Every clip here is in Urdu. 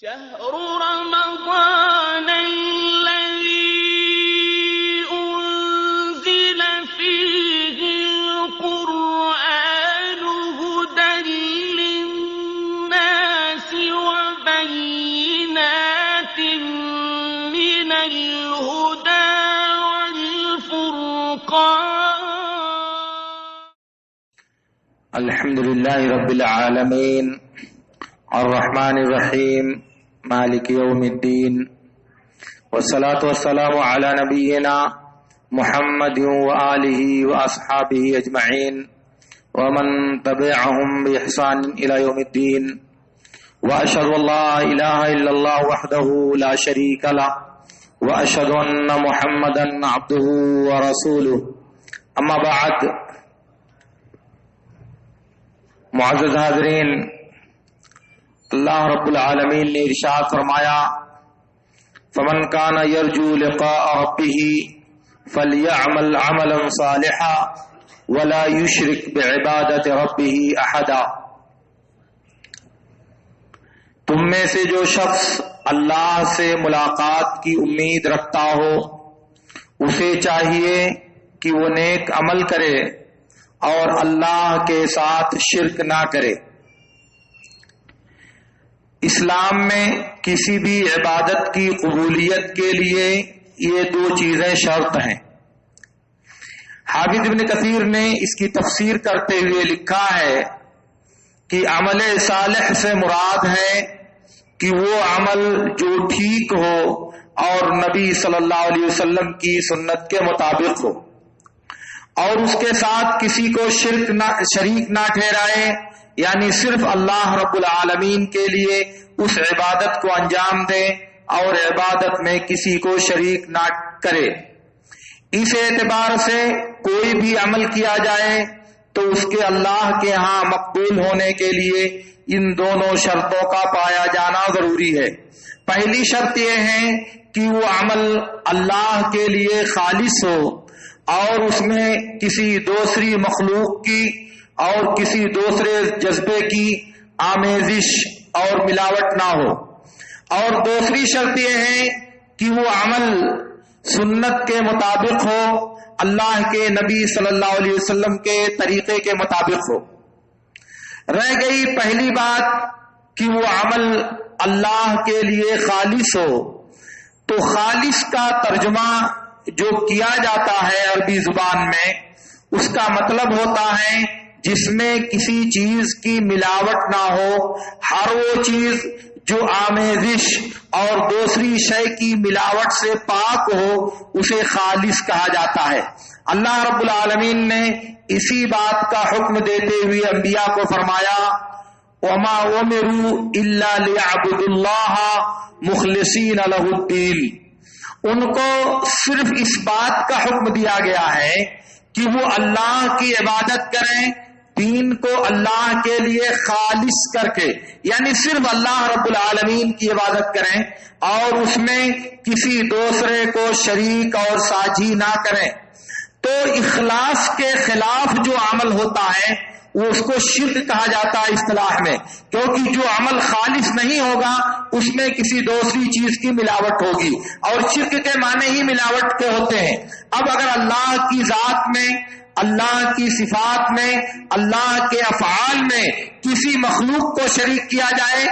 شهر رمضان الذي أنزل فيه القرآن هدى للناس وبينات من الهدى والفرقان. الحمد لله رب العالمين الرحمن الرحيم مالك يوم الدين والصلاة والسلام على نبينا محمد وآله وأصحابه أجمعين ومن تبعهم بإحسان إلى يوم الدين وأشهد أن لا إله إلا الله وحده لا شريك له وأشهد أن محمدا عبده ورسوله. أما بعد، معزز حاضرین، اللہ رب العالمین نے ارشاد فرمایا: فمن کان یرجو لقاء ربہ فلیعمل عملا صالحا ولا یشرک بعبادت ربہ احدا. تم میں سے جو شخص اللہ سے ملاقات کی امید رکھتا ہو اسے چاہیے کہ وہ نیک عمل کرے اور اللہ کے ساتھ شرک نہ کرے. اسلام میں کسی بھی عبادت کی قبولیت کے لیے یہ دو چیزیں شرط ہیں. حافظ ابن کثیر نے اس کی تفسیر کرتے ہوئے لکھا ہے کہ عمل صالح سے مراد ہے کہ وہ عمل جو ٹھیک ہو اور نبی صلی اللہ علیہ وسلم کی سنت کے مطابق ہو اور اس کے ساتھ کسی کو شریک نہ ٹھہرائے، یعنی صرف اللہ رب العالمین کے لیے اس عبادت کو انجام دے اور عبادت میں کسی کو شریک نہ کرے. اس اعتبار سے کوئی بھی عمل کیا جائے تو اس کے اللہ کے ہاں مقبول ہونے کے لیے ان دونوں شرطوں کا پایا جانا ضروری ہے. پہلی شرط یہ ہے کہ وہ عمل اللہ کے لیے خالص ہو اور اس میں کسی دوسری مخلوق کی اور کسی دوسرے جذبے کی آمیزش اور ملاوٹ نہ ہو. اور دوسری شرط یہ ہے کہ وہ عمل سنت کے مطابق ہو، اللہ کے نبی صلی اللہ علیہ وسلم کے طریقے کے مطابق ہو. رہ گئی پہلی بات کہ وہ عمل اللہ کے لیے خالص ہو. تو خالص کا ترجمہ جو کیا جاتا ہے عربی زبان میں، اس کا مطلب ہوتا ہے جس میں کسی چیز کی ملاوٹ نہ ہو. ہر وہ چیز جو آمیزش اور دوسری شے کی ملاوٹ سے پاک ہو اسے خالص کہا جاتا ہے. اللہ رب العالمین نے اسی بات کا حکم دیتے ہوئے انبیاء کو فرمایا: وَمَا أُمِرُوا إِلَّا لِيَعْبُدُوا اللَّهَ مُخْلِصِينَ لَهُ الدِّينَ. ان کو صرف اس بات کا حکم دیا گیا ہے کہ وہ اللہ کی عبادت کریں، دین کو اللہ کے لیے خالص کر کے، یعنی صرف اللہ رب العالمین کی عبادت کریں اور اس میں کسی دوسرے کو شریک اور ساجھی نہ کریں. تو اخلاص کے خلاف جو عمل ہوتا ہے وہ اس کو شرک کہا جاتا ہے اصطلاح میں، کیونکہ جو عمل خالص نہیں ہوگا اس میں کسی دوسری چیز کی ملاوٹ ہوگی، اور شرک کے معنی ہی ملاوٹ کے ہوتے ہیں. اب اگر اللہ کی ذات میں، اللہ کی صفات میں، اللہ کے افعال میں کسی مخلوق کو شریک کیا جائے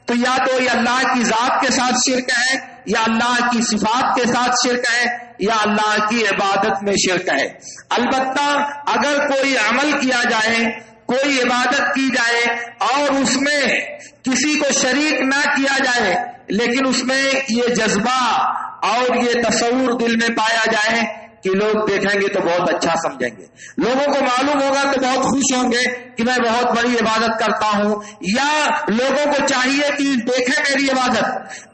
تو یا تو یہ اللہ کی ذات کے ساتھ شرک ہے، یا اللہ کی صفات کے ساتھ شرک ہے، یا اللہ کی عبادت میں شرک ہے. البتہ اگر کوئی عمل کیا جائے، کوئی عبادت کی جائے اور اس میں کسی کو شریک نہ کیا جائے لیکن اس میں یہ جذبہ اور یہ تصور دل میں پایا جائے کہ لوگ دیکھیں گے تو بہت اچھا سمجھیں گے، لوگوں کو معلوم ہوگا تو بہت خوش ہوں گے کہ میں بہت بڑی عبادت کرتا ہوں، یا لوگوں کو چاہیے کہ دیکھیں میری عبادت،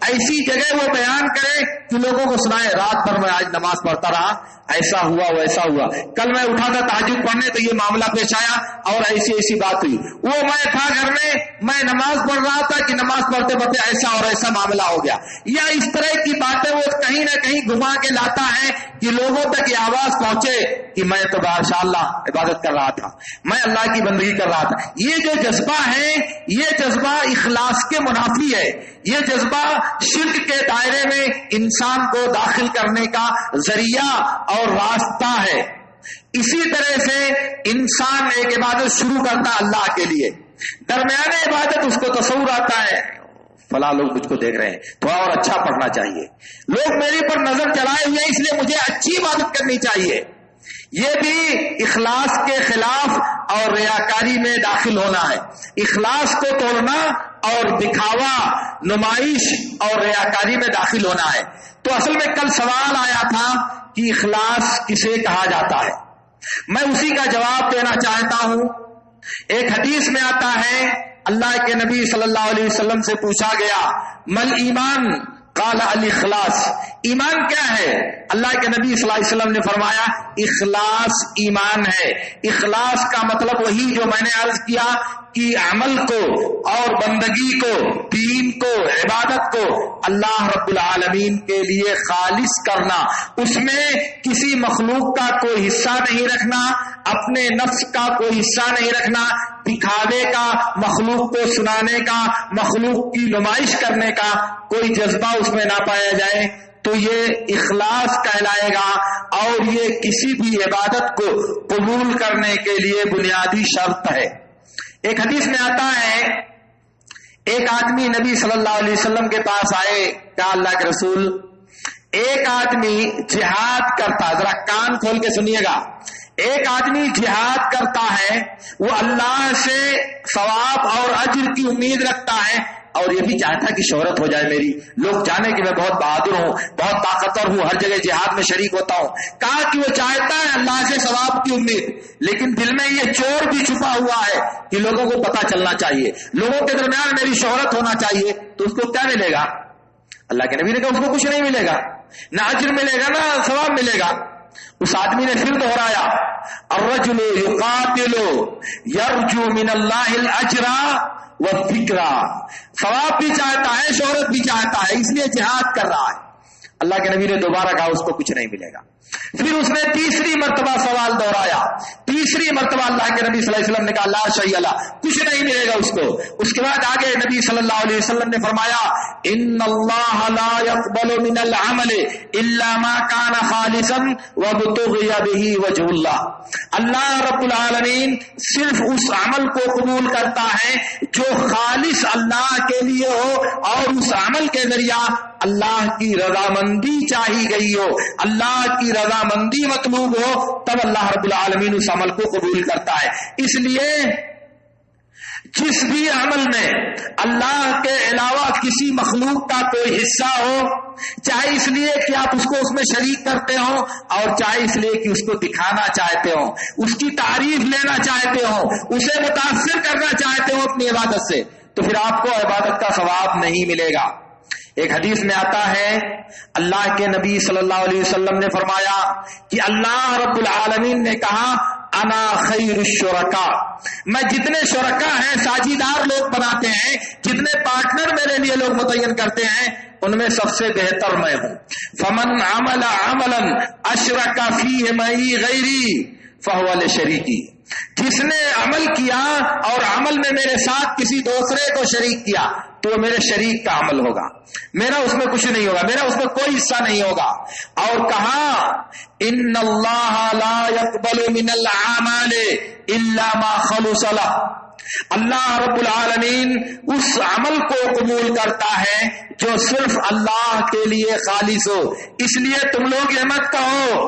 ایسی جگہ وہ بیان کرے کہ لوگوں کو سنائے رات بھر میں آج نماز پڑھتا رہا، ایسا ہوا ویسا ہوا، کل میں اٹھا تھا تہجد پڑھنے تو یہ معاملہ پیش آیا اور ایسی ایسی بات ہوئی، وہ میں تھا گھر میں نماز پڑھ رہا تھا کہ نماز پڑھتے پڑھتے ایسا اور ایسا معاملہ ہو گیا. یا اس طرح کی باتیں وہ کہیں نہ کہیں گھما کے لاتا ہے کہ لوگوں تک یہ آواز پہنچے کہ میں تو ماشاء اللہ عبادت کر رہا تھا، میں اللہ کی بندگی کر رہا تھا. یہ جو جذبہ ہے یہ جذبہ اخلاص کے منافی ہے، یہ جذبہ شرک کے دائرے میں انسان کو داخل کرنے کا ذریعہ اور راستہ ہے۔ اسی طرح سے انسان ایک عبادت شروع کرتا اللہ کے لیے، درمیان عبادت اس کو تصور آتا ہے فلاں لوگ مجھ کو دیکھ رہے ہیں، تھوڑا اور اچھا پڑھنا چاہیے، لوگ میرے پر نظر چلائے ہوئے ہیں اس لیے مجھے اچھی عبادت کرنی چاہیے۔ یہ بھی اخلاص کے خلاف اور ریاکاری میں داخل ہونا ہے۔ اخلاص کو توڑنا اور دکھاوا، نمائش اور ریاکاری میں داخل ہونا ہے۔ تو اصل میں کل سوال آیا تھا کہ اخلاص کسے کہا جاتا ہے، میں اسی کا جواب دینا چاہتا ہوں۔ ایک حدیث میں آتا ہے، اللہ کے نبی صلی اللہ علیہ وسلم سے پوچھا گیا مل ایمان، قال الاخلاص، ایمان کیا ہے؟ اللہ کے نبی صلی اللہ علیہ وسلم نے فرمایا اخلاص ایمان ہے۔ اخلاص کا مطلب وہی جو میں نے عرض کیا کہ عمل کو اور بندگی کو، دین کو، عبادت کو اللہ رب العالمین کے لیے خالص کرنا، اس میں کسی مخلوق کا کوئی حصہ نہیں رکھنا، اپنے نفس کا کوئی حصہ نہیں رکھنا، دکھاوے کا، مخلوق کو سنانے کا، مخلوق کی نمائش کرنے کا کوئی جذبہ اس میں نہ پایا جائے، تو یہ اخلاص کہلائے گا، اور یہ کسی بھی عبادت کو قبول کرنے کے لیے بنیادی شرط ہے۔ ایک حدیث میں آتا ہے، ایک آدمی نبی صلی اللہ علیہ وسلم کے پاس آئے، کہا اللہ کے رسول ایک آدمی جہاد کرتا، ذرا کان کھول کے سنیے گا، ایک آدمی جہاد کرتا ہے، وہ اللہ سے ثواب اور اجر کی امید رکھتا ہے، اور یہ بھی چاہتا ہے کہ شہرت ہو جائے میری، لوگ جانے کہ میں بہت بہادر ہوں، بہت طاقتور ہوں، ہر جگہ جہاد میں شریک ہوتا ہوں۔ کہا کہ وہ چاہتا ہے اللہ سے ثواب کی امید، لیکن دل میں یہ چور بھی چھپا ہوا ہے کہ لوگوں کو پتہ چلنا چاہیے، لوگوں کے درمیان میری شہرت ہونا چاہیے، تو اس کو کیا ملے گا؟ اللہ کے نبی نے کہا اس کو کچھ نہیں ملے گا، نہ اجر ملے گا نہ ثواب ملے گا۔ اس آدمی نے پھر دہرایا الرجل یقاتل یرجو من اللہ الاجر والذکر، ثواب بھی چاہتا ہے، شہرت بھی چاہتا ہے، اس لیے جہاد کر رہا ہے۔ اللہ کے نبی نے دوبارہ کہا اس کو کچھ نہیں ملے گا۔ پھر اس نے تیسری مرتبہ سوال دہرایا، تیسری مرتبہ اللہ کے نبی صلی اللہ علیہ وسلم نے کہا لا شیء لہ، کچھ نہیں ملے گا اس کو۔ اس کے بعد آگے نبی صلی اللہ علیہ وسلم نے فرمایا ان اللہ لا يقبل من العمل الا ما كان خالصا وابتغي به وجه اللہ، اللہ رب العالمین صرف اس عمل کو قبول کرتا ہے جو خالص اللہ کے لیے ہو، اور اس عمل کے ذریعہ اللہ کی رضامندی چاہی گئی ہو، اللہ کی رضامندی مطلوب ہو، تب اللہ رب العالمین اس عمل کو قبول کرتا ہے۔ اس لیے جس بھی عمل میں اللہ کے علاوہ کسی مخلوق کا کوئی حصہ ہو، چاہے اس لیے کہ آپ اس کو اس میں شریک کرتے ہو، اور چاہے اس لیے کہ اس کو دکھانا چاہتے ہو، اس کی تعریف لینا چاہتے ہو، اسے متاثر کرنا چاہتے ہو اپنی عبادت سے، تو پھر آپ کو عبادت کا ثواب نہیں ملے گا۔ ایک حدیث میں آتا ہے اللہ کے نبی صلی اللہ علیہ وسلم نے فرمایا کہ اللہ رب العالمین نے کہا انا خیر الشرکاء، میں جتنے شرکا ہیں، ساجیدار لوگ بناتے ہیں، جتنے پارٹنر میرے لیے لوگ متعین کرتے ہیں، ان میں سب سے بہتر میں ہوں۔ فمن عمل عملا اشرک فیہ معی غیری فہو لشریکی، جس نے عمل کیا اور عمل میں میرے ساتھ کسی دوسرے کو شریک کیا تو وہ میرے شریک کا عمل ہوگا، میرا اس میں کچھ نہیں ہوگا، میرا اس میں کوئی حصہ نہیں ہوگا۔ اور کہا ان اللہ لا يقبل من الاعمال الا ما خلص له، اللہ رب العالمین اس عمل کو قبول کرتا ہے جو صرف اللہ کے لیے خالص ہو۔ اس لیے تم لوگ یہ مت کہو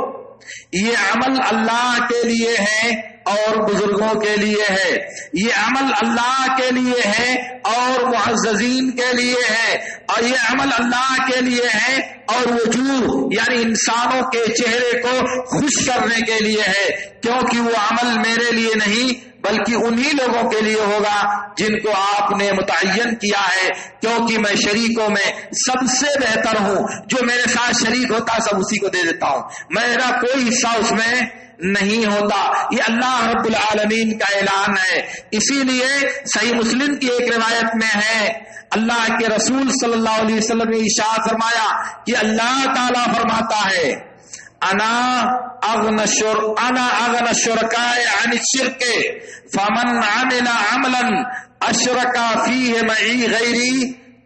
یہ عمل اللہ کے لیے ہے اور بزرگوں کے لیے ہے، یہ عمل اللہ کے لیے ہے اور معززین کے لیے ہے، اور یہ عمل اللہ کے لیے ہے اور وجوہ یعنی انسانوں کے چہرے کو خوش کرنے کے لیے ہے، کیونکہ وہ عمل میرے لیے نہیں بلکہ انہی لوگوں کے لیے ہوگا جن کو آپ نے متعین کیا ہے، کیونکہ میں شریکوں میں سب سے بہتر ہوں، جو میرے ساتھ شریک ہوتا سب اسی کو دے دیتا ہوں، میرا کوئی حصہ اس میں نہیں ہوتا۔ یہ اللہ رب العالمین کا اعلان ہے۔ اسی لیے صحیح مسلم کی ایک روایت میں ہے اللہ کے رسول صلی اللہ علیہ وسلم نے ارشاد فرمایا کہ اللہ تعالیٰ فرماتا ہے انا اغنى الشركاء عن الشرك فمن عمل عملا اشرك فيه معي غيري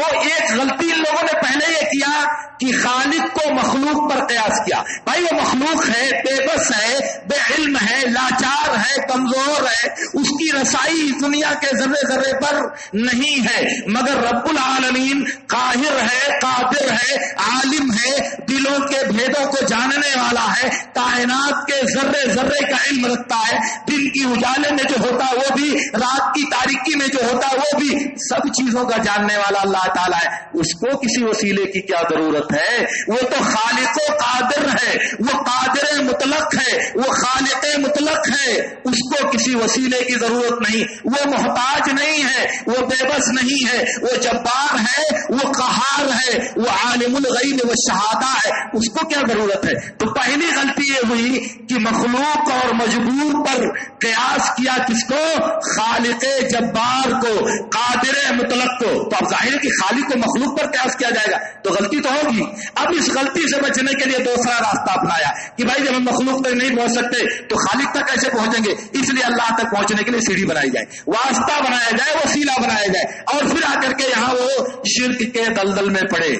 تو ایک غلطی ان لوگوں نے پہلے یہ کیا کہ خالق کو مخلوق پر قیاس کیا. بھائی وہ مخلوق ہے، بے بس ہے، بے علم ہے، لاچار ہے، کمزور ہے، اس کی رسائی دنیا کے ذرے ذرے پر نہیں ہے، مگر رب العالمین قاہر ہے، قادر ہے، عالم ہے، دلوں کے بھیدوں کو جاننے والا ہے، کائنات کے ذرے ذرے کا علم رکھتا ہے، دن کی اجالے میں جو ہوتا ہے وہ بھی، رات کی تاریکی میں جو ہوتا ہے وہ بھی، سب چیزوں کا جاننے والا اللہ تعالیٰ ہے. اس کو کسی وسیلے کی کیا ضرورت ہے؟ وہ تو خالق و قادر ہے، وہ قادر مطلق ہے، وہ خالق مطلق ہے، اس کو کسی وسیلے کی ضرورت نہیں، وہ محتاج نہیں ہے، وہ بے بس نہیں ہے، وہ جبار ہے، وہ قہار ہے، وہ عالم الغیب والشہادہ ہے، اس کو کیا ضرورت ہے؟ تو پہلی غلطی یہ ہوئی کہ مخلوق اور مجبور پر قیاس کیا، کس کو؟ خالق جبار کو، قادر مطلق کو. تو اب ظاہر ہے کہ خالق کو مخلوق پر قیاس کیا جائے گا تو غلطی تو ہوگی. اب اس غلطی سے بچنے کے لیے دوسرا راستہ اپنایا کہ بھائی جب ہم مخلوق تک نہیں پہنچ سکتے تو خالق تک کیسے پہنچیں گے؟ اس لیے اللہ تک پہنچنے کے لیے سیڑھی بنائی جائے، واسطہ بنایا جائے، وسیلہ بنایا جائے، اور پھر آ کر کے یہاں وہ شرک کے دلدل میں پڑے.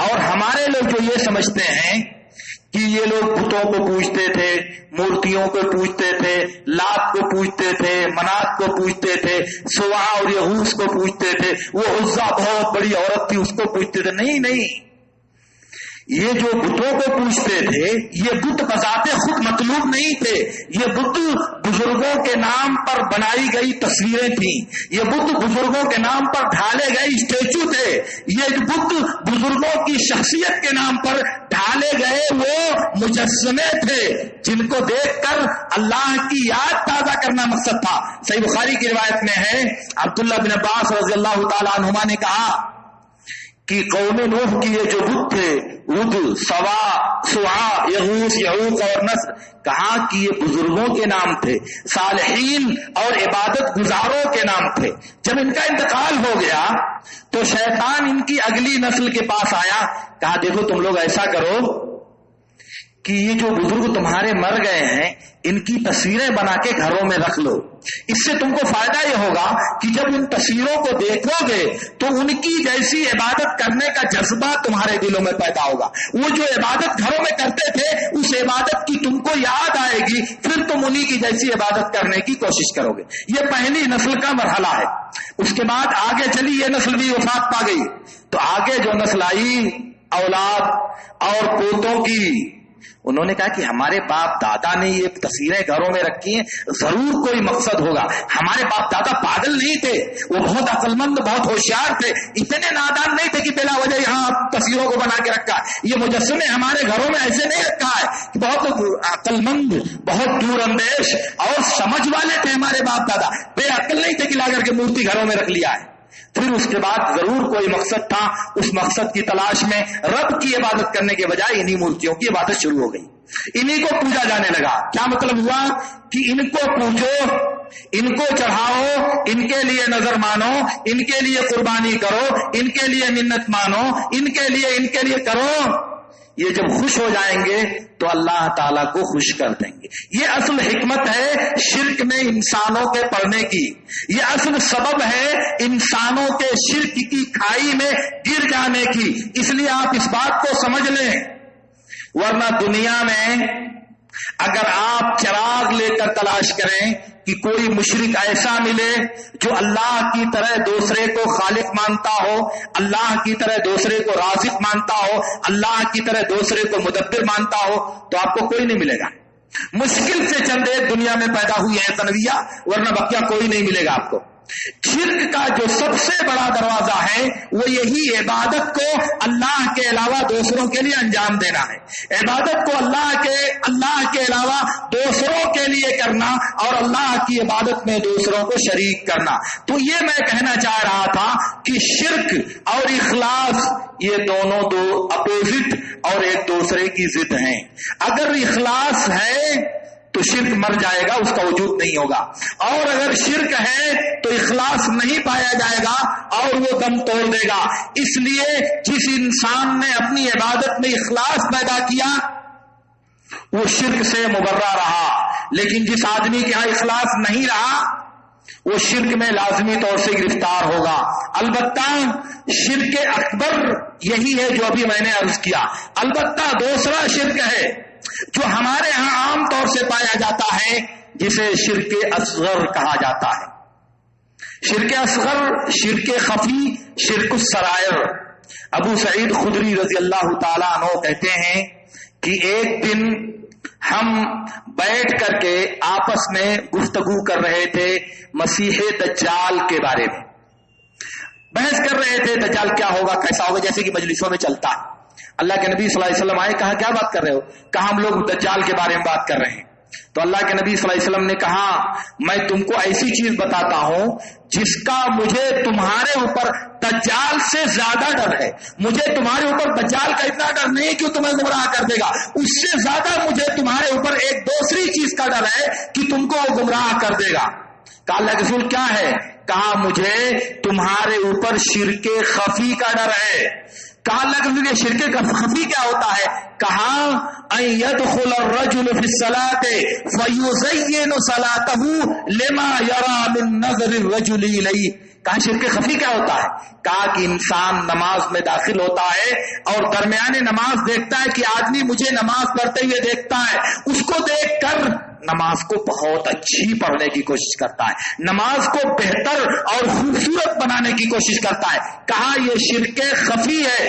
اور ہمارے لوگ جو یہ سمجھتے ہیں کہ یہ لوگ بتوں کو پوجتے تھے، مورتیوں کو پوجتے تھے، لات کو پوجتے تھے، منات کو پوجتے تھے، سوا اور یغوث کو پوجتے تھے، وہ عزا بہت بڑی عورت تھی اس کو پوجتے تھے. نہیں، یہ جو بتوں کو پوجتے تھے یہ بت بذات خود مطلوب نہیں تھے، یہ بت بزرگوں کے نام پر بنائی گئی تصویریں تھیں، یہ بت بزرگوں کے نام پر ڈھالے گئے اسٹیچو تھے، یہ بت بزرگوں کی شخصیت کے نام پر ڈھالے گئے وہ مجسمے تھے جن کو دیکھ کر اللہ کی یاد تازہ کرنا مقصد تھا. صحیح بخاری کی روایت میں ہے، عبداللہ بن عباس رضی اللہ تعالی عنہما نے کہا کہ قوم نوح کی یہ جو بت تھے، ود، سوا، یغوث، یعوق اور نصر، کہا کہ یہ بزرگوں کے نام تھے، صالحین اور عبادت گزاروں کے نام تھے. جب ان کا انتقال ہو گیا تو شیطان ان کی اگلی نسل کے پاس آیا، کہا دیکھو تم لوگ ایسا کرو کہ یہ جو بزرگ تمہارے مر گئے ہیں ان کی تصویریں بنا کے گھروں میں رکھ لو. اس سے تم کو فائدہ یہ ہوگا کہ جب ان تصویروں کو دیکھو گے تو ان کی جیسی عبادت کرنے کا جذبہ تمہارے دلوں میں پیدا ہوگا. وہ جو عبادت گھروں میں کرتے تھے اس عبادت کی تم کو یاد آئے گی، پھر تم انہی کی جیسی عبادت کرنے کی کوشش کرو گے. یہ پہلی نسل کا مرحلہ ہے. اس کے بعد آگے چلی یہ نسل بھی وفات پا گئی تو آگے جو نسل آئی اولاد اور پوتوں کی، انہوں نے کہا کہ ہمارے باپ دادا نے یہ تصویریں گھروں میں رکھی ہیں، ضرور کوئی مقصد ہوگا. ہمارے باپ دادا پاگل نہیں تھے، وہ بہت عقل مند، بہت ہوشیار تھے، اتنے نادان نہیں تھے کہ بلا وجہ یہاں تصویروں کو بنا کے رکھا. یہ مجسمے ہمارے گھروں میں ایسے نہیں رکھا ہے کہ بہت عقل مند، بہت دور اندیش اور سمجھ والے تھے ہمارے باپ دادا، بے عقل نہیں تھے کہ لا کر کے مورتی گھروں میں رکھ لیا ہے. پھر اس کے بعد ضرور کوئی مقصد تھا، اس مقصد کی تلاش میں رب کی عبادت کرنے کے بجائے انہی مورتیوں کی عبادت شروع ہو گئی، انہی کو پوجا جانے لگا. کیا مطلب ہوا کہ ان کو پوجو، ان کو چڑھاؤ، ان کے لیے نظر مانو، ان کے لیے قربانی کرو، ان کے لیے منت مانو، ان کے لیے کرو. یہ جب خوش ہو جائیں گے تو اللہ تعالیٰ کو خوش کر دیں گے. یہ اصل حکمت ہے شرک میں انسانوں کے پڑنے کی، یہ اصل سبب ہے انسانوں کے شرک کی کھائی میں گر جانے کی. اس لیے آپ اس بات کو سمجھ لیں، ورنہ دنیا میں اگر آپ چراغ لے کر تلاش کریں کہ کوئی مشرک ایسا ملے جو اللہ کی طرح دوسرے کو خالق مانتا ہو، اللہ کی طرح دوسرے کو رازق مانتا ہو، اللہ کی طرح دوسرے کو مدبر مانتا ہو، تو آپ کو کوئی نہیں ملے گا. مشکل سے چند ایک دنیا میں پیدا ہوئی ہے تنویہ، ورنہ بقیہ کوئی نہیں ملے گا آپ کو. شرک کا جو سب سے بڑا دروازہ ہے وہ یہی عبادت کو اللہ کے علاوہ دوسروں کے لیے انجام دینا ہے، عبادت کو اللہ کے علاوہ دوسروں کے لیے کرنا اور اللہ کی عبادت میں دوسروں کو شریک کرنا. تو یہ میں کہنا چاہ رہا تھا کہ شرک اور اخلاص یہ دونوں دو اپوزٹ اور ایک دوسرے کی ضد ہیں. اگر اخلاص ہے تو شرک مر جائے گا، اس کا وجود نہیں ہوگا، اور اگر شرک ہے تو اخلاص نہیں پایا جائے گا اور وہ دم توڑ دے گا. اس لیے جس انسان نے اپنی عبادت میں اخلاص پیدا کیا وہ شرک سے مبرہ رہا، لیکن جس آدمی کے ہاں اخلاص نہیں رہا وہ شرک میں لازمی طور سے گرفتار ہوگا۔ البتہ شرک اکبر یہی ہے جو ابھی میں نے عرض کیا۔ البتہ دوسرا شرک ہے جو ہمارے ہاں عام طور سے پایا جاتا ہے، جسے شرک اصغر کہا جاتا ہے۔ شرک اصغر، شرک خفی، شرک السرائر۔ ابو سعید خدری رضی اللہ تعالیٰ عنہ کہتے ہیں کہ ایک دن ہم بیٹھ کر کے آپس میں گفتگو کر رہے تھے مسیح دجال کے بارے میں، بحث کر رہے تھے دجال کیا ہوگا، کیسا ہوگا، جیسے کہ مجلسوں میں چلتا ہے۔ اللہ کے نبی صلی اللہ علیہ وسلم آئے، کہا کیا بات کر رہے ہو؟ کہا ہم لوگ دجال کے بارے میں بات کر رہے ہیں۔ تو اللہ کے نبی صلی اللہ علیہ وسلم نے کہا میں تم کو ایسی چیز بتاتا ہوں جس کا مجھے تمہارے اوپر دجال سے زیادہ ڈر ہے۔ مجھے تمہارے اوپر دجال کا اتنا ڈر نہیں کہ تمہیں گمراہ کر دے گا، اس سے زیادہ مجھے تمہارے اوپر ایک دوسری چیز کا ڈر ہے کہ تم کو گمراہ کر دے گا۔ کہا اللہ کے رسول کیا ہے؟ کہا مجھے تمہارے اوپر شرک خفی کا ڈر ہے۔ کہا اللہ کے رسول شرک خفی کیا ہوتا ہے؟ کہا ان يدخل الرجل في الصلاة فيزين صلاته لما يرى من نظر الرجل إليه۔ کہا شرک خفی کیا ہوتا ہے؟ کہا کہ انسان نماز میں داخل ہوتا ہے اور درمیان نماز دیکھتا ہے کہ آدمی مجھے نماز پڑھتے ہوئے دیکھتا ہے، اس کو دیکھ کر نماز کو بہت اچھی پڑھنے کی کوشش کرتا ہے، نماز کو بہتر اور خوبصورت بنانے کی کوشش کرتا ہے۔ کہا یہ شرک خفی ہے۔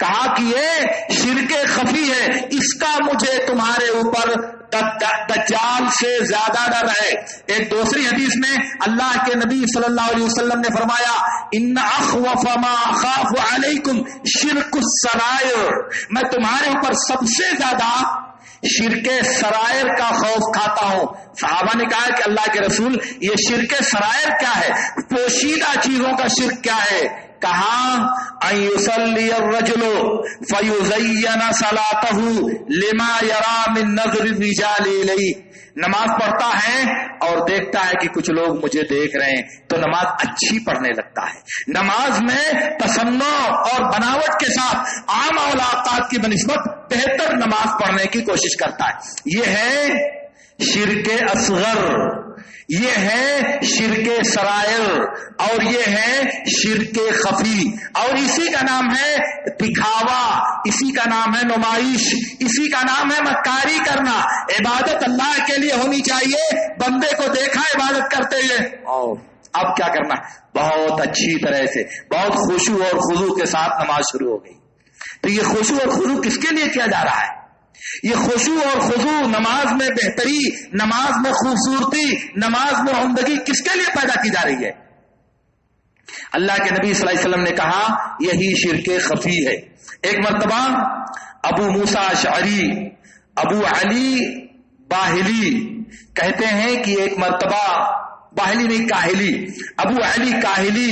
کہا کہ یہ شرک خفی ہے، اس کا مجھے تمہارے اوپر دجال سے زیادہ ڈر ہے۔ ایک دوسری حدیث میں اللہ کے نبی صلی اللہ علیہ وسلم نے فرمایا ان اخوف ما اخاف علیکم شرک السرائر، میں تمہارے اوپر سب سے زیادہ شرک سرائر کا خوف کھاتا ہوں۔ صحابہ نے کہا کہ اللہ کے رسول یہ شرک سرائر کیا ہے؟ پوشیدہ چیزوں کا شرک کیا ہے؟ کہا ان یصلی الرجل فیزین صلاته لما یری من نظر الرجال الیہ، نماز پڑھتا ہے اور دیکھتا ہے کہ کچھ لوگ مجھے دیکھ رہے ہیں تو نماز اچھی پڑھنے لگتا ہے، نماز میں تصنع اور بناوٹ کے ساتھ عام اوقات کی بنسبت بہتر نماز پڑھنے کی کوشش کرتا ہے۔ یہ ہے شرک اصغر، یہ ہے شرک سرائر، اور یہ ہے شرک خفی، اور اسی کا نام ہے دکھاوا، اسی کا نام ہے نمائش، اسی کا نام ہے مکاری کرنا۔ عبادت اللہ کے لیے ہونی چاہیے، بندے کو دیکھا عبادت کرتے ہوئے اور اب کیا کرنا، بہت اچھی طرح سے بہت خشوع اور خضوع کے ساتھ نماز شروع ہو گئی۔ تو یہ خشوع اور خضوع کس کے لیے کیا جا رہا ہے؟ یہ خشوع اور خضوع نماز میں بہتری، نماز میں خوبصورتی، نماز میں عمدگی کس کے لیے پیدا کی جا رہی ہے؟ اللہ کے نبی صلی اللہ علیہ وسلم نے کہا یہی شرک خفی ہے۔ ایک مرتبہ ابو موسیٰ اشعری، ابو علی باہلی کہتے ہیں کہ ایک مرتبہ، باہلی نہیں کاہلی، ابو علی کاہلی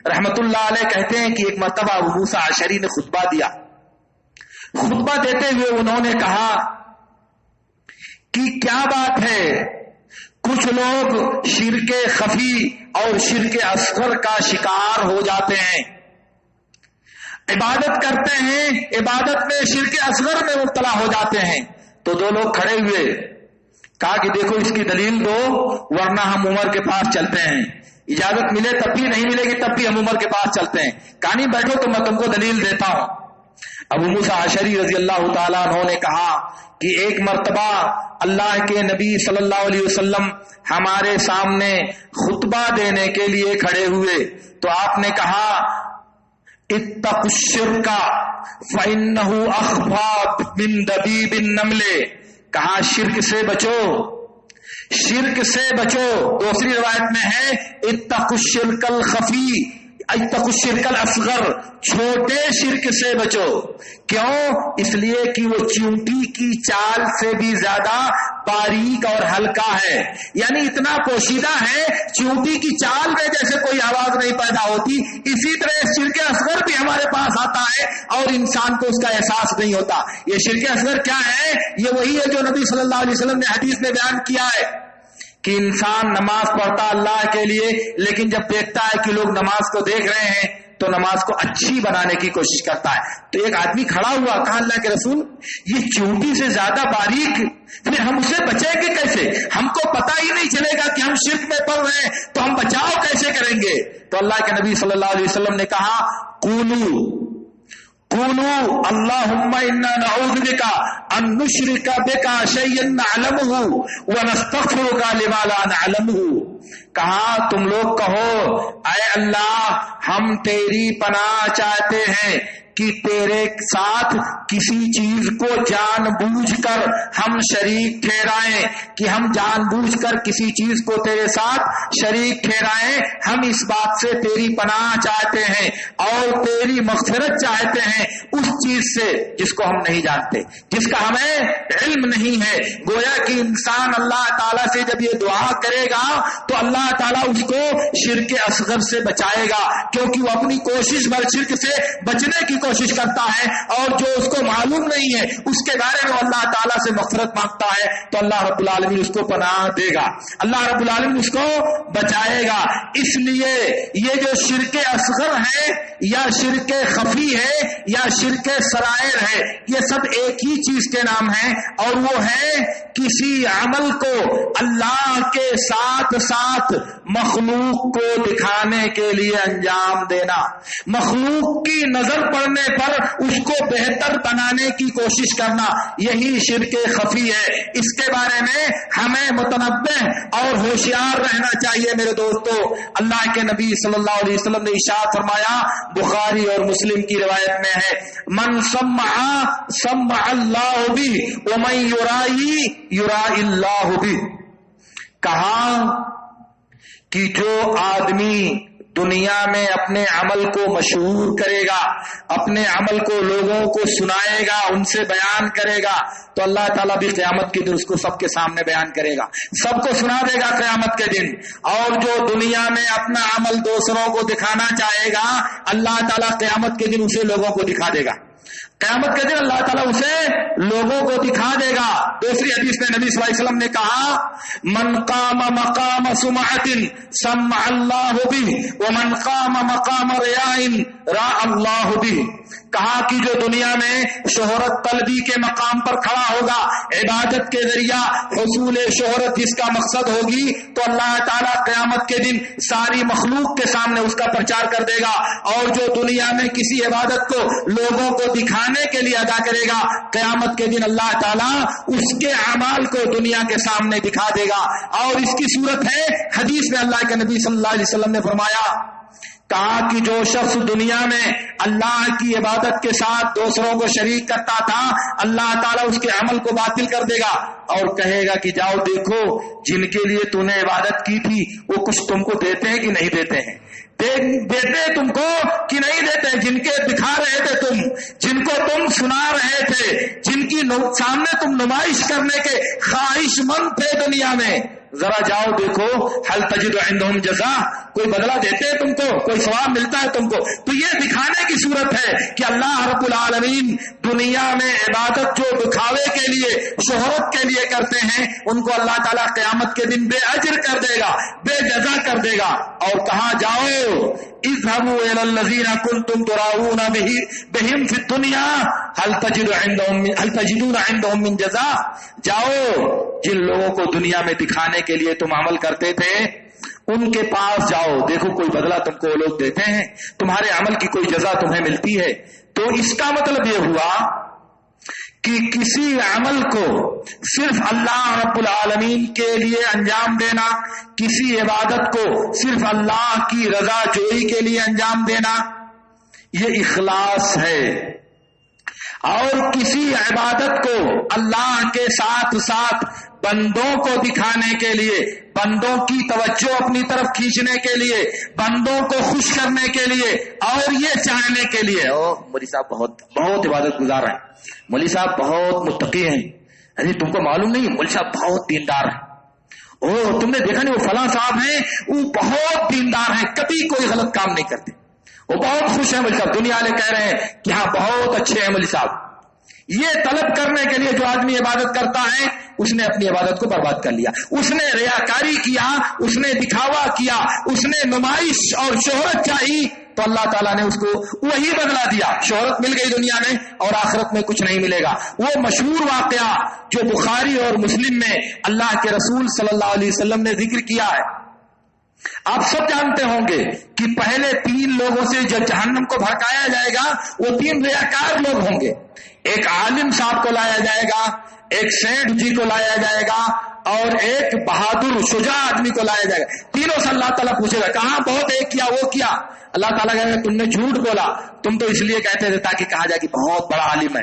رحمت اللہ علیہ کہتے ہیں کہ ایک مرتبہ ابو موسیٰ اشعری نے خطبہ دیا۔ خطبہ دیتے ہوئے انہوں نے کہا کہ کیا بات ہے، کچھ لوگ شرک خفی اور شرک اصغر کا شکار ہو جاتے ہیں، عبادت کرتے ہیں، عبادت میں شرک اصغر میں مبتلا ہو جاتے ہیں۔ تو دو لوگ کھڑے ہوئے، کہا کہ دیکھو اس کی دلیل دو ورنہ ہم عمر کے پاس چلتے ہیں، اجازت ملے تب بھی، نہیں ملے گی تب بھی ہم عمر کے پاس چلتے ہیں۔ کہا نہیں بیٹھو تو میں تم کو دلیل دیتا ہوں۔ ابو موسیٰ اشعری رضی اللہ تعالیٰ عنہ نے کہا کہ ایک مرتبہ اللہ کے نبی صلی اللہ علیہ وسلم ہمارے سامنے خطبہ دینے کے لیے کھڑے ہوئے تو آپ نے کہا اتقوا الشرک فإنہ اخفی من دبیب النمل، کہا شرک سے بچو، شرک سے بچو۔ دوسری روایت میں ہے اتقوا الشرک الخفی، اتقوا الشرک الاصغر، چھوٹے شرک سے بچو۔ کیوں؟ اس لیے کہ وہ چیونٹی کی چال سے بھی زیادہ باریک اور ہلکا ہے، یعنی اتنا پوشیدہ ہے چیونٹی کی چال میں جیسے کوئی آواز نہیں پیدا ہوتی، اسی طرح شرک اصغر بھی ہمارے پاس آتا ہے اور انسان کو اس کا احساس نہیں ہوتا۔ یہ شرک اصغر کیا ہے؟ یہ وہی ہے جو نبی صلی اللہ علیہ وسلم نے حدیث میں بیان کیا ہے کہ انسان نماز پڑھتا اللہ کے لیے، لیکن جب دیکھتا ہے کہ لوگ نماز کو دیکھ رہے ہیں تو نماز کو اچھی بنانے کی کوشش کرتا ہے. تو ایک آدمی کھڑا ہوا, کہا اللہ کے رسول یہ چونٹی سے زیادہ باریک, پھر ہم اسے بچیں گے کیسے؟ ہم کو پتہ ہی نہیں چلے گا کہ ہم شرک میں پڑ رہے ہیں, تو ہم بچاؤ کیسے کریں گے؟ تو اللہ کے نبی صلی اللہ علیہ وسلم نے کہا قولوا اللہم انا نعوذ بک ان نشرک بک شیئا نعلمہ ونستغفرک لما لا نعلمہ. کہا تم لوگ کہو اے اللہ ہم تیری پناہ چاہتے ہیں کہ تیرے ساتھ کسی چیز کو جان بوجھ کر ہم شریک ٹھہرائیں, کہ ہم جان بوجھ کر کسی چیز کو تیرے ساتھ شریک ٹھہرائیں. ہم اس بات سے تیری پناہ چاہتے ہیں اور تیری مغفرت چاہتے ہیں اس چیز سے جس کو ہم نہیں جانتے, جس کا ہمیں علم نہیں ہے. گویا کہ انسان اللہ تعالیٰ سے جب یہ دعا کرے گا تو اللہ تعالیٰ اس کو شرک اصغر سے بچائے گا, کیونکہ وہ اپنی کوشش بھر شرک سے بچنے کی کوشش کرتا ہے, اور جو اس کو معلوم نہیں ہے اس کے بارے میں اللہ تعالیٰ سے مغفرت مانگتا ہے, تو اللہ رب العالمین اس کو پناہ دے گا, اللہ رب العالمین اس کو بچائے گا. اس لیے یہ جو شرک اصغر ہے یا شرک خفی ہے یا شرک سرائر ہے, یہ سب ایک ہی چیز کے نام ہیں, اور وہ ہے کسی عمل کو اللہ کے ساتھ ساتھ مخلوق کو دکھانے کے لیے انجام دینا, مخلوق کی نظر پڑنے پر اس کو بہتر بنانے کی کوشش کرنا, یہی شرک خفی ہے. اس کے بارے میں ہمیں متنبہ اور ہوشیار رہنا چاہیے میرے دوستو. اللہ کے نبی صلی اللہ علیہ وسلم نے ارشاد فرمایا, بخاری اور مسلم کی روایت میں ہے, من سمع اللہ بہ ومن یرائی اللہ بہ. کہا کہ جو آدمی دنیا میں اپنے عمل کو مشہور کرے گا, اپنے عمل کو لوگوں کو سنائے گا, ان سے بیان کرے گا, تو اللہ تعالیٰ بھی قیامت کے دن اس کو سب کے سامنے بیان کرے گا, سب کو سنا دے گا قیامت کے دن. اور جو دنیا میں اپنا عمل دوسروں کو دکھانا چاہے گا, اللہ تعالیٰ قیامت کے دن اسے لوگوں کو دکھا دے گا. قیامت کے دن اللہ تعالیٰ اسے لوگوں کو دکھا دے گا. دوسری حدیث میں نبی صلی اللہ علیہ وسلم نے کہا, من قام مقام سمعۃ سمع اللہ بہ ومن قام مقام ریاء راء اللہ بہ. کہا کہ جو دنیا میں شہرت طلبی کے مقام پر کھڑا ہوگا, عبادت کے ذریعہ حصول شہرت جس کا مقصد ہوگی, تو اللہ تعالیٰ قیامت کے دن ساری مخلوق کے سامنے اس کا پرچار کر دے گا. اور جو دنیا میں کسی عبادت کو لوگوں کو دکھانے کے لیے ادا کرے گا, قیامت کے دن اللہ تعالیٰ اس کے اعمال کو دنیا کے سامنے دکھا دے گا. اور اس کی صورت ہے حدیث میں اللہ کے نبی صلی اللہ علیہ وسلم نے فرمایا, کہا کہ جو شخص دنیا میں اللہ کی عبادت کے ساتھ دوسروں کو شریک کرتا تھا, اللہ تعالیٰ اس کے عمل کو باطل کر دے گا اور کہے گا کہ جاؤ دیکھو جن کے لیے تو نے عبادت کی تھی وہ کچھ تم کو دیتے ہیں کہ نہیں دیتے ہیں, دیتے تم کو کہ نہیں دیتے, جن کے دکھا رہے تھے تم, جن کو تم سنا رہے تھے, جن کی سامنے تم نمائش کرنے کے خواہش مند تھے دنیا میں, ذرا جاؤ دیکھو حل تجد عندهم جزاء, کوئی بدلہ دیتے ہیں تم کو, کوئی ثواب ملتا ہے تم کو. تو یہ دکھانے کی صورت ہے کہ اللہ رب العالمین دنیا میں عبادت جو دکھاوے کے لیے شہرت کے لیے کرتے ہیں ان کو اللہ تعالیٰ قیامت کے دن بے اجر کر دے گا, بے جزا کر دے گا. اور کہا جاؤ اذهبوا الى الذين كنتم تراؤون بهم في الدنيا هل تجدون عندهم من جزاء. جاؤ جن لوگوں کو دنیا میں دکھانے کے لیے تم عمل کرتے تھے ان کے پاس جاؤ, دیکھو کوئی بدلہ تم کو وہ لوگ دیتے ہیں, تمہارے عمل کی کوئی جزا تمہیں ملتی ہے. تو اس کا مطلب یہ ہوا کہ کسی عمل کو صرف اللہ رب العالمین کے لیے انجام دینا, کسی عبادت کو صرف اللہ کی رضا جوئی کے لیے انجام دینا, یہ اخلاص ہے. اور کسی عبادت کو اللہ کے ساتھ ساتھ بندوں کو دکھانے کے لیے, بندوں کی توجہ اپنی طرف کھینچنے کے لیے, بندوں کو خوش کرنے کے لیے اور یہ چاہنے کے لیے, مولوی صاحب بہت عبادت گزار ہیں, مولوی صاحب بہت متقی ہیں, ارے تم کو معلوم نہیں مولوی صاحب بہت دیندار ہیں, تم نے دیکھا نہیں وہ فلاں صاحب ہیں وہ بہت دیندار ہیں, کبھی کوئی غلط کام نہیں کرتے, وہ بہت خوش ہیں مولوی صاحب, دنیا والے کہہ رہے ہیں کہ ہاں بہت اچھے ہیں مولوی صاحب. یہ طلب کرنے کے لیے جو آدمی عبادت کرتا ہے اس نے اپنی عبادت کو برباد کر لیا, اس نے ریاکاری کیا, اس نے دکھاوا کیا, اس نے نمائش اور شہرت چاہی, تو اللہ تعالیٰ نے اس کو وہی بدلا دیا، شہرت مل گئی دنیا میں اور آخرت میں کچھ نہیں ملے گا۔ وہ مشہور واقعہ جو بخاری اور مسلم میں اللہ کے رسول صلی اللہ علیہ وسلم نے ذکر کیا ہے، آپ سب جانتے ہوں گے کہ پہلے 3 لوگوں سے جب جہنم کو بھڑکایا جائے گا وہ 3 ریاکار لوگ ہوں گے۔ ایک عالم صاحب کو لایا جائے گا، ایک سیٹھ جی کو لایا جائے گا اور ایک بہادر شجاع آدمی کو لایا جائے گا۔ تینوں سے اللہ تعالیٰ پوچھے گا کہاں بہت ایک کیا وہ کیا؟ اللہ تعالیٰ کہے گا تم نے جھوٹ بولا، تم تو اس لیے کہتے تھے تاکہ کہا جائے کہ بہت بڑا عالم ہے،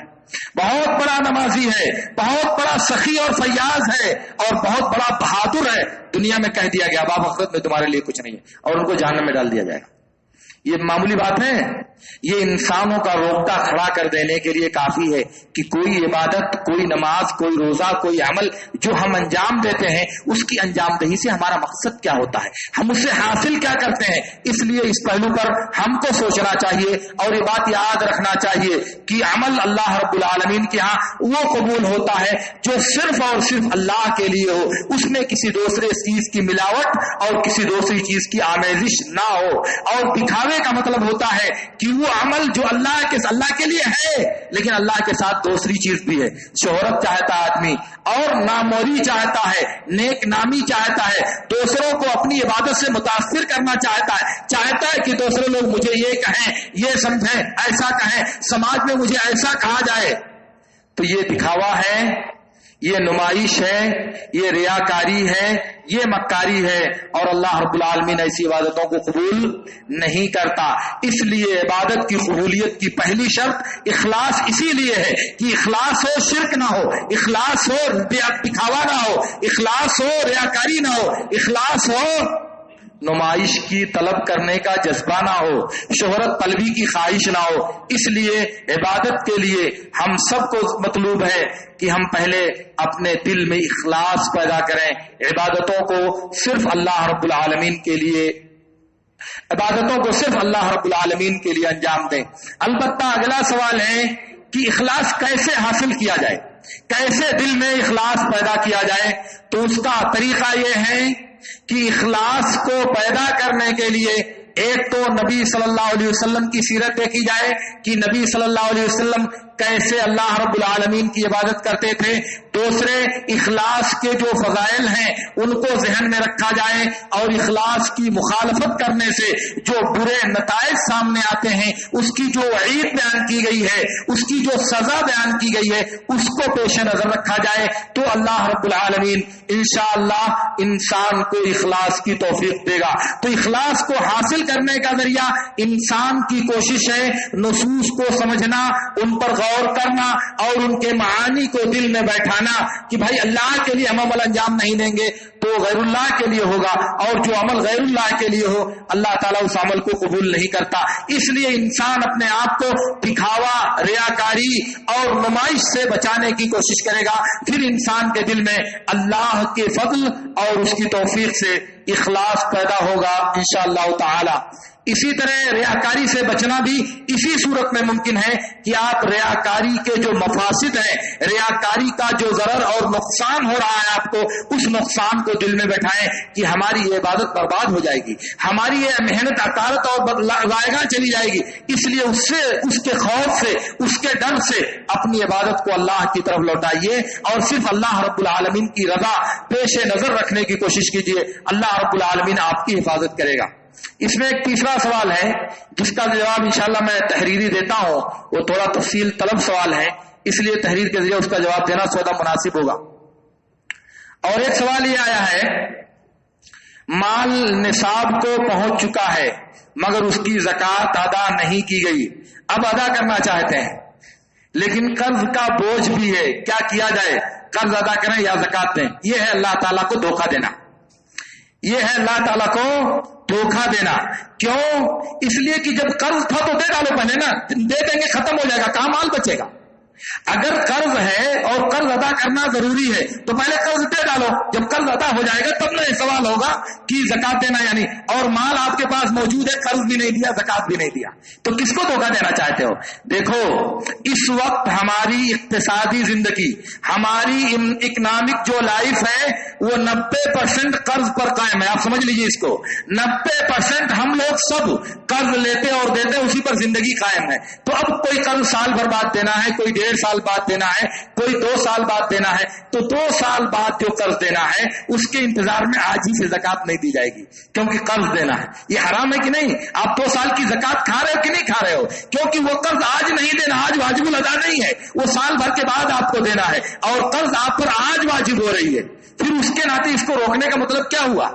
بہت بڑا نمازی ہے، بہت بڑا سخی اور فیاض ہے اور بہت بڑا بہادر ہے۔ دنیا میں کہہ دیا گیا اب آخرت میں تمہارے لیے کچھ نہیں ہے اور ان کو جہنم میں ڈال دیا جائے گا۔ یہ معمولی بات ہے؟ یہ انسانوں کا روکتا کھڑا کر دینے کے لیے کافی ہے کہ کوئی عبادت، کوئی نماز، کوئی روزہ، کوئی عمل جو ہم انجام دیتے ہیں اس کی انجام دہی سے ہمارا مقصد کیا ہوتا ہے، ہم اس سے حاصل کیا کرتے ہیں۔ اس لیے اس پہلو پر ہم کو سوچنا چاہیے اور یہ بات یاد رکھنا چاہیے کہ عمل اللہ رب العالمین کے ہاں وہ قبول ہوتا ہے جو صرف اور صرف اللہ کے لیے ہو، اس میں کسی دوسرے چیز کی ملاوٹ اور کسی دوسری چیز کی آمیزش نہ ہو۔ اور دکھاوے کا مطلب ہوتا ہے کہ وہ عمل جو اللہ کے لیے ہے لیکن اللہ کے ساتھ دوسری چیز بھی ہے۔ شہرت چاہتا ہے آدمی اور ناموری چاہتا ہے، نیک نامی چاہتا ہے، دوسروں کو اپنی عبادت سے متاثر کرنا چاہتا ہے کہ دوسرے لوگ مجھے یہ کہیں، یہ سمجھیں، ایسا کہیں، سماج میں مجھے ایسا کہا جائے۔ تو یہ دکھاوا ہے، یہ نمائش ہے، یہ ریاکاری ہے، یہ مکاری ہے اور اللہ رب العالمین ایسی عبادتوں کو قبول نہیں کرتا۔ اس لیے عبادت کی قبولیت کی پہلی شرط اخلاص اسی لیے ہے کہ اخلاص ہو، شرک نہ ہو، اخلاص ہو، دکھاوا نہ ہو، اخلاص ہو، ریاکاری نہ ہو، اخلاص ہو، نمائش کی طلب کرنے کا جذبہ نہ ہو، شہرت طلبی کی خواہش نہ ہو۔ اس لیے عبادت کے لیے ہم سب کو مطلوب ہے کہ ہم پہلے اپنے دل میں اخلاص پیدا کریں، عبادتوں کو صرف اللہ رب العالمین کے لیے انجام دیں۔ البتہ اگلا سوال ہے کہ اخلاص کیسے حاصل کیا جائے، کیسے دل میں اخلاص پیدا کیا جائے؟ تو اس کا طریقہ یہ ہے کہ اخلاص کو پیدا کرنے کے لیے ایک تو نبی صلی اللہ علیہ وسلم کی سیرت دیکھی جائے کہ نبی صلی اللہ علیہ وسلم کیسے اللہ رب العالمین کی عبادت کرتے تھے۔ دوسرے، اخلاص کے جو فضائل ہیں ان کو ذہن میں رکھا جائے اور اخلاص کی مخالفت کرنے سے جو برے نتائج سامنے آتے ہیں، اس کی جو وعید بیان کی گئی ہے، اس کی جو سزا بیان کی گئی ہے، اس کو پیش نظر رکھا جائے تو اللہ رب العالمین انشاءاللہ انسان کو اخلاص کی توفیق دے گا۔ تو اخلاص کو حاصل کرنے کا ذریعہ انسان کی کوشش ہے نصوص کو سمجھنا، ان پر غور کرنا اور ان کے معانی کو دل میں بیٹھانا کہ بھائی اللہ کے لیے ہم عمل انجام نہیں دیں گے تو غیر اللہ کے لیے ہوگا، اور جو عمل غیر اللہ کے لیے ہو اللہ تعالیٰ اس عمل کو قبول نہیں کرتا۔ اس لیے انسان اپنے آپ کو دکھاوا، ریاکاری اور نمائش سے بچانے کی کوشش کرے گا، پھر انسان کے دل میں اللہ کے فضل اور اس کی توفیق سے اخلاص پیدا ہوگا انشاءاللہ تعالی۔ اسی طرح ریاکاری سے بچنا بھی اسی صورت میں ممکن ہے کہ آپ ریاکاری کے جو مفاسد ہیں، ریاکاری کا جو ضرر اور نقصان ہو رہا ہے آپ کو، اس نقصان کو دل میں بیٹھائیں کہ ہماری یہ عبادت برباد ہو جائے گی، ہماری یہ محنت عطارت اور ضائع چلی جائے گی۔ اس لیے اس کے خوف سے، اس کے ڈر سے اپنی عبادت کو اللہ کی طرف لوٹائیے اور صرف اللہ رب العالمین کی رضا پیش نظر رکھنے کی کوشش کیجیے، اللہ رب العالمین آپ کی حفاظت کرے گا۔ اس میں ایک تیسرا سوال ہے جس کا جواب انشاءاللہ میں تحریری دیتا ہوں، وہ تھوڑا تفصیل طلب سوال ہے، اس لیے تحریر کے ذریعے اس کا جواب دینا سودا مناسب ہوگا۔ اور ایک سوال یہ آیا ہے، مال نصاب کو پہنچ چکا ہے مگر اس کی زکوٰۃ ادا نہیں کی گئی، اب ادا کرنا چاہتے ہیں لیکن قرض کا بوجھ بھی ہے، کیا کیا جائے؟ قرض ادا کریں یا زکوٰۃ دیں؟ یہ ہے اللہ تعالیٰ کو دھوکہ دینا، یہ ہے اللہ تعالیٰ کو دھوکہ دینا۔ کیوں؟ اس لیے کہ جب قرض تھا تو دے ڈالو پہلے نا، دے دیں گے ختم ہو جائے گا، کہاں مال بچے گا؟ اگر قرض ہے اور قرض ادا کرنا ضروری ہے تو پہلے قرض دے ڈالو، جب قرض ادا ہو جائے گا تب نہ سوال ہوگا کہ زکات دینا یعنی، اور مال آپ کے پاس موجود ہے، قرض بھی نہیں دیا، زکات بھی نہیں دیا، تو کس کو دھوکہ دینا چاہتے ہو؟ دیکھو اس وقت ہماری اقتصادی زندگی، ہماری اکنامک جو لائف ہے وہ 90% قرض پر قائم ہے. آپ سمجھ لیجئے اس کو، 90% ہم لوگ سب قرض لیتے اور دیتے، اسی پر زندگی قائم ہے. تو اب کوئی قرض سال بھر بعد دینا ہے، کوئی 1.5 سال بعد دینا ہے، کوئی 2 سال بعد دینا ہے، تو 2 سال بعد جو قرض دینا ہے اس کے انتظار میں آج ہی سے زکات نہیں دی جائے گی، کیونکہ قرض دینا ہے. یہ حرام ہے کہ نہیں؟ آپ 2 سال کی زکات کھا رہے ہو کہ نہیں کھا رہے ہو؟ کیونکہ وہ قرض آج نہیں دینا، آج واجب الادا نہیں ہے، وہ سال بھر کے بعد آپ کو دینا ہے، اور قرض آپ پر آج واجب ہو رہی ہے. پھر اس کے ناطے اس کو روکنے کا مطلب کیا ہوا؟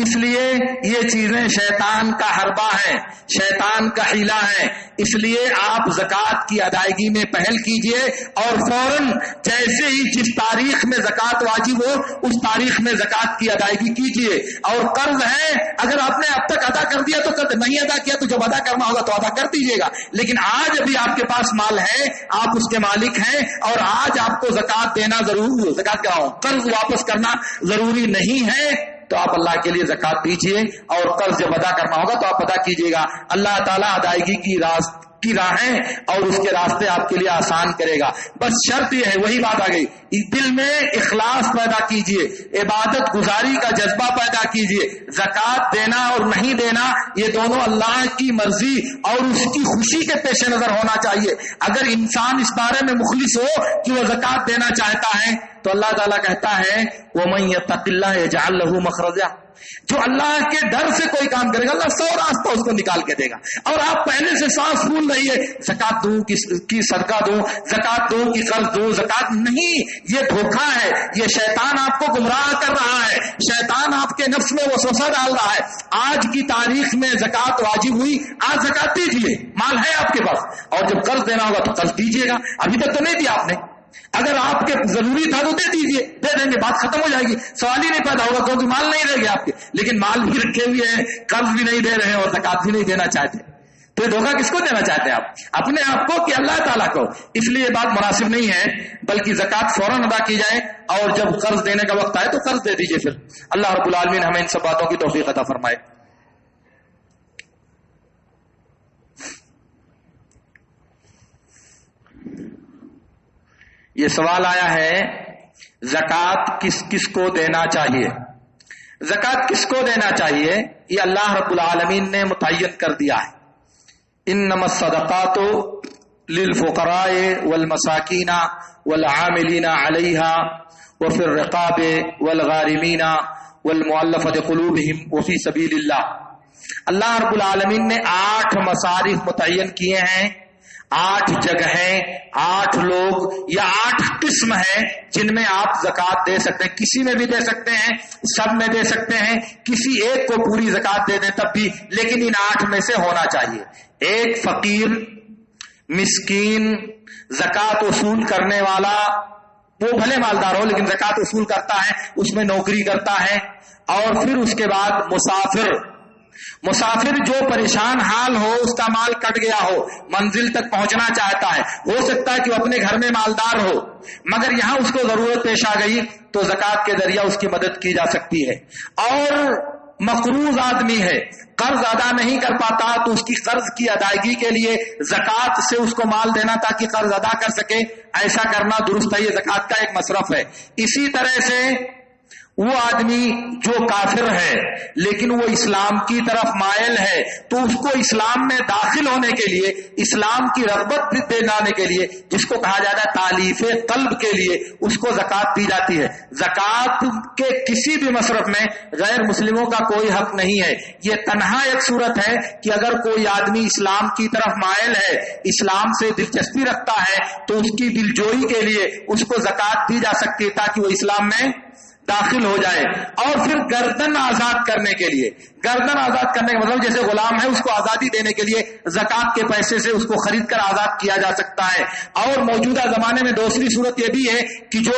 اس لیے یہ چیزیں شیطان کا حربہ ہے، شیطان کا حیلہ ہے. اس لیے آپ زکات کی ادائیگی میں پہل کیجئے، اور فوراً جیسے ہی جس تاریخ میں زکات واجب ہو اس تاریخ میں زکات کی ادائیگی کیجئے. اور قرض ہے اگر آپ نے اب تک ادا کر دیا تو کر، نہیں ادا کیا تو جب ادا کرنا ہوگا تو ادا کر دیجئے گا. لیکن آج ابھی آپ کے پاس مال ہے، آپ اس کے مالک ہیں، اور آج آپ کو زکات دینا ضروری، زکات کیا ہو، قرض واپس کرنا ضروری نہیں ہے، تو آپ اللہ کے لیے زکات دیجئے، اور قرض جب ادا کرنا ہوگا تو آپ ادا کیجئے گا. اللہ تعالیٰ ادائیگی کی راہیں اور اس کے راستے آپ کے لیے آسان کرے گا. بس شرط یہ ہے، وہی بات آ گئی، دل میں اخلاص پیدا کیجئے، عبادت گزاری کا جذبہ پیدا کیجئے. زکات دینا اور نہیں دینا یہ دونوں اللہ کی مرضی اور اس کی خوشی کے پیش نظر ہونا چاہیے. اگر انسان اس بارے میں مخلص ہو کہ وہ زکات دینا چاہتا ہے تو اللہ تعالیٰ کہتا ہے وَمَن يَتَّقِ اللَّهَ يَجْعَل لَّهُ مَخْرَجًا، جو اللہ کے ڈر سے کوئی کام کرے گا اللہ 100 راستہ اس کو نکال کے دے گا. اور آپ پہلے سے سانس پھول رہی ہے، زکات دوں کی صدقہ دوں، زکات دوں کی قرض دوں، زکات نہیں، یہ دھوکہ ہے، یہ شیطان آپ کو گمراہ کر رہا ہے، شیطان آپ کے نفس میں وسوسہ ڈال رہا ہے. آج کی تاریخ میں زکات واجب ہوئی، آج زکات دیجیے، مال ہے آپ کے پاس، اور جب قرض دینا ہوگا تو قرض دیجیے گا. ابھی تک تو نہیں دیا آپ نے، اگر آپ کے ضروری تھا تو دے دیجیے، دے دیں گے، بات ختم ہو جائے گی، سوال ہی نہیں پیدا ہوگا، کیونکہ مال نہیں رہ گیا آپ کے. لیکن مال بھی رکھے ہوئے ہیں، قرض بھی نہیں دے رہے ہیں اور زکات بھی نہیں دینا چاہتے، تو یہ دھوکہ کس کو دینا چاہتے ہیں آپ؟ اپنے آپ کو کہ اللہ تعالیٰ کو؟ اس لیے یہ بات مناسب نہیں ہے، بلکہ زکات فوراً ادا کی جائے، اور جب قرض دینے کا وقت آئے تو قرض دے دیجیے. پھر اللہ رب العالمین ہمیں ان سب باتوں کی توفیق عطا فرمائے. یہ سوال آیا ہے زکات کس کو دینا چاہیے؟ زکات کس کو دینا چاہیے یہ اللہ رب العالمین نے متعین کر دیا ہے. انما الصدقات للفقراء والمساکین والعاملین علیہا وفی الرقاب والغارمین والمؤلفۃ قلوبہم وفی سبیل اللہ. اللہ رب العالمین نے 8 مصارف متعین کیے ہیں، 8 جگہیں، 8 لوگ یا 8 قسم ہیں جن میں آپ زکات دے سکتے ہیں. کسی میں بھی دے سکتے ہیں، سب میں دے سکتے ہیں، کسی ایک کو پوری زکات دے دیں تب بھی، لیکن ان 8 میں سے ہونا چاہیے. ایک فقیر، مسکین، زکات وصول کرنے والا، وہ بھلے مالدار ہو لیکن زکات وصول کرتا ہے، اس میں نوکری کرتا ہے. اور پھر اس کے بعد مسافر جو پریشان حال ہو، اس کا مال کٹ گیا ہو، منزل تک پہنچنا چاہتا ہے، ہو سکتا ہے کہ وہ اپنے گھر میں مالدار ہو مگر یہاں اس کو ضرورت پیش آ گئی تو زکات کے ذریعہ اس کی مدد کی جا سکتی ہے. اور مقروض آدمی ہے، قرض ادا نہیں کر پاتا تو اس کی قرض کی ادائیگی کے لیے زکات سے اس کو مال دینا تاکہ قرض ادا کر سکے، ایسا کرنا درست ہے، یہ زکات کا ایک مصرف ہے. اسی طرح سے وہ آدمی جو کافر ہے لیکن وہ اسلام کی طرف مائل ہے تو اس کو اسلام میں داخل ہونے کے لیے، اسلام کی رغبت دلانے کے لیے، جس کو کہا جاتا ہے تالیف قلب کے لیے، اس کو زکات دی جاتی ہے. زکات کے کسی بھی مصرف میں غیر مسلموں کا کوئی حق نہیں ہے. یہ تنہا ایک صورت ہے کہ اگر کوئی آدمی اسلام کی طرف مائل ہے، اسلام سے دلچسپی رکھتا ہے تو اس کی دلجوئی کے لیے اس کو زکات دی جا سکتی ہے تاکہ وہ اسلام میں داخل ہو جائے. اور پھر گردن آزاد کرنے کے لیے، گردن آزاد کرنے کا مطلب جیسے غلام ہے اس کو آزادی دینے کے لیے زکات کے پیسے سے اس کو خرید کر آزاد کیا جا سکتا ہے. اور موجودہ زمانے میں دوسری صورت یہ بھی ہے کہ جو